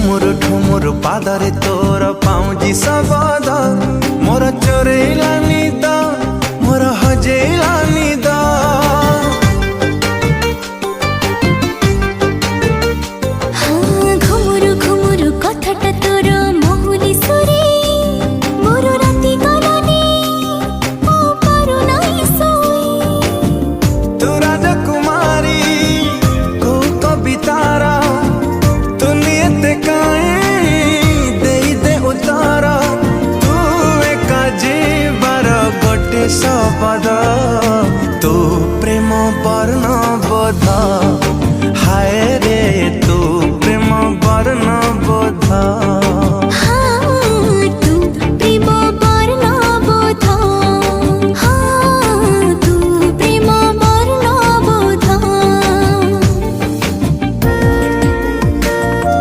ଠୁମୁର ପାଦରେ ତୋର ପାଉଁଜି ଶବଦ ମୋର ଚୋରେଇଲା ନିଦ ମୋର ହଜେଇଲା ନିଦ। ଘୁମୁରୁ ଘୁମୁରୁ କଥାଟା ତୋର ମହୁଲି ସୁରେ ମୋର ରାତି ଗଲାନି ମୁଁ ପାରୁନାହିଁ ଶୋଇ। ତୁ ରାଜକୁମାରୀ କୋଉ କବିତାର ତୁ ନିଏତେ କାହିଁ ଦେଇଦେ ଉତ୍ତର ତୁ ଏକା ଯିବାର ଗୋଟେ ଶବଦ।